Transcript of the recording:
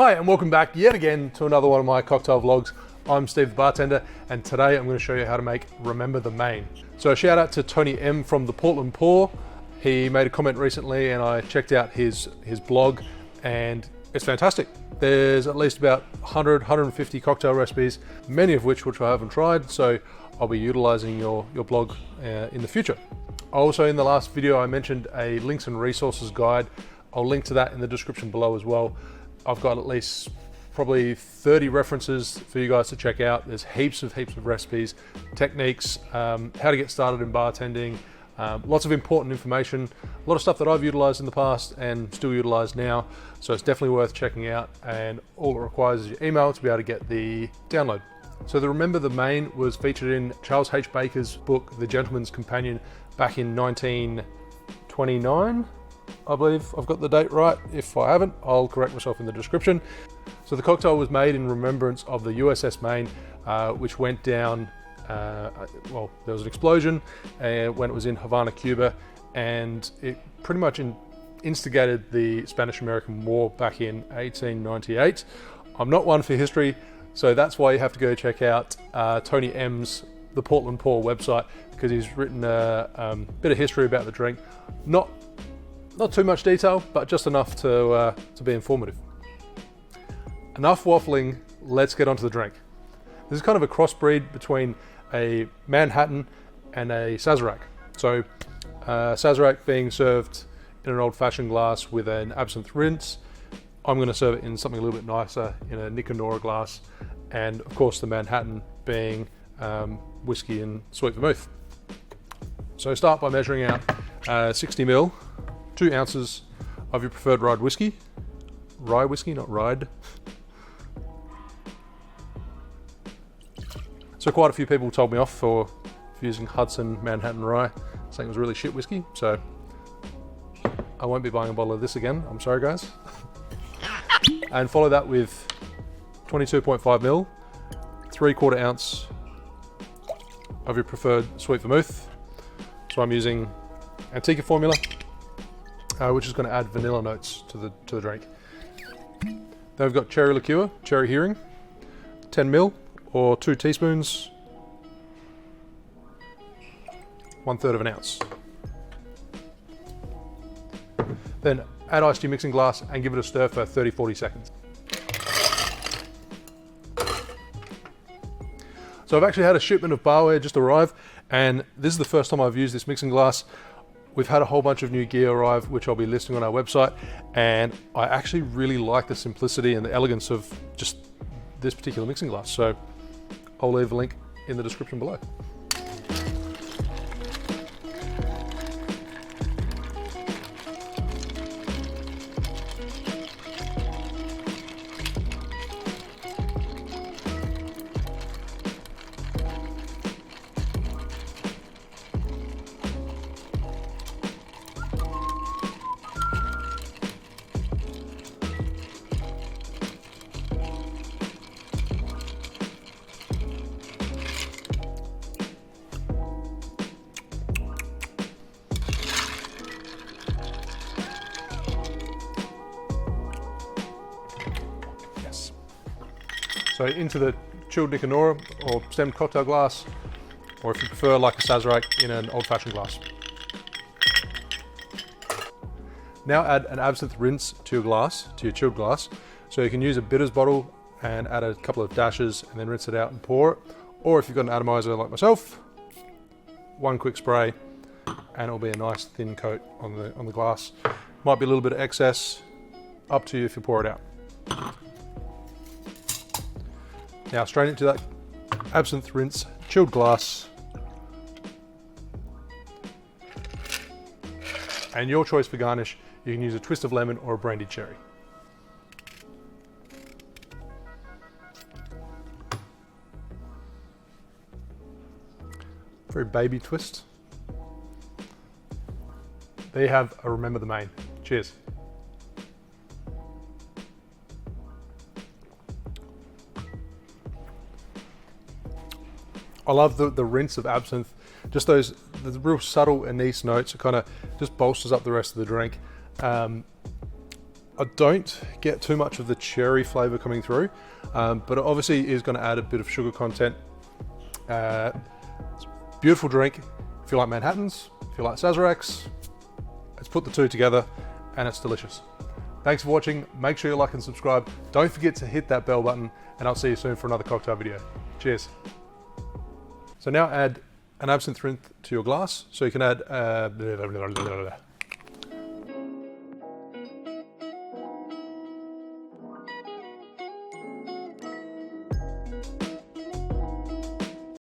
Hi and welcome back yet again to another one of my cocktail vlogs. I'm Steve the bartender and today I'm going to show you how to make Remember the Maine. So a shout out to Tony M from the Portland Pour. He made a comment recently and I checked out his blog and it's fantastic. There's at least about 150 cocktail recipes, many of which I haven't tried, so I'll be utilizing your blog in the future. Also in the last video I mentioned a links and resources guide. I'll link to that in the description below as well. I've got at least probably 30 references for you guys to check out. There's heaps of recipes, techniques, how to get started in bartending, lots of important information, a lot of stuff that I've utilized in the past and still utilize now. So it's definitely worth checking out, and all it requires is your email to be able to get the download. So the Remember the Maine was featured in Charles H. Baker's book, The Gentleman's Companion, back in 1929. I believe I've got the date right. If I haven't, I'll correct myself in the description. So the cocktail was made in remembrance of the USS Maine, which went down, well, there was an explosion when it was in Havana, Cuba, and it pretty much instigated the Spanish-American War back in 1898. I'm not one for history, so that's why you have to go check out Tony M's The Portland Pour website, because he's written a bit of history about the drink. Not too much detail, but just enough to be informative. Enough waffling, let's get onto the drink. This is kind of a crossbreed between a Manhattan and a Sazerac. So Sazerac being served in an old-fashioned glass with an absinthe rinse. I'm going to serve it in something a little bit nicer in a liqueur glass, and of course the Manhattan being whiskey and sweet vermouth. So start by measuring out 60 ml, 2 ounces of your preferred Rye Whiskey. Rye Whiskey, not Rye. So quite a few people told me off for using Hudson Manhattan Rye, saying it was really shit whiskey, so I won't be buying a bottle of this again, I'm sorry guys. And follow that with 22.5 ml, 3/4 ounce of your preferred sweet vermouth. So I'm using Antica formula, which is going to add vanilla notes to the drink. Then we've got cherry liqueur, Cherry Heering, 10 ml or 2 teaspoons, 1/3 of an ounce. Then add ice to your mixing glass and give it a stir for 30-40 seconds. So I've actually had a shipment of barware just arrive, and this is the first time I've used this mixing glass. We've had a whole bunch of new gear arrive, which I'll be listing on our website, and I actually really like the simplicity and the elegance of just this particular mixing glass. So I'll leave a link in the description below. So into the chilled Nicanora or stemmed cocktail glass, or if you prefer like a Sazerac, in an old-fashioned glass. Now add an absinthe rinse to your chilled glass. So you can use a bitters bottle and add a couple of dashes and then rinse it out and pour it. Or if you've got an atomizer like myself, one quick spray and it'll be a nice thin coat on the glass. Might be a little bit of excess, up to you if you pour it out. Now strain it to that absinthe rinse chilled glass, and your choice for garnish, you can use a twist of lemon or a brandied cherry. Very baby twist. There you have a Remember the Maine. Cheers. I love the rinse of absinthe. Just the real subtle anise notes. It kind of just bolsters up the rest of the drink. I don't get too much of the cherry flavor coming through, but it obviously is going to add a bit of sugar content. It's a beautiful drink. If you like Manhattans, if you like Sazeracs, let's put the two together and it's delicious. Thanks for watching. Make sure you like and subscribe. Don't forget to hit that bell button, and I'll see you soon for another cocktail video. Cheers. So now add an absinthe to your glass. So you can add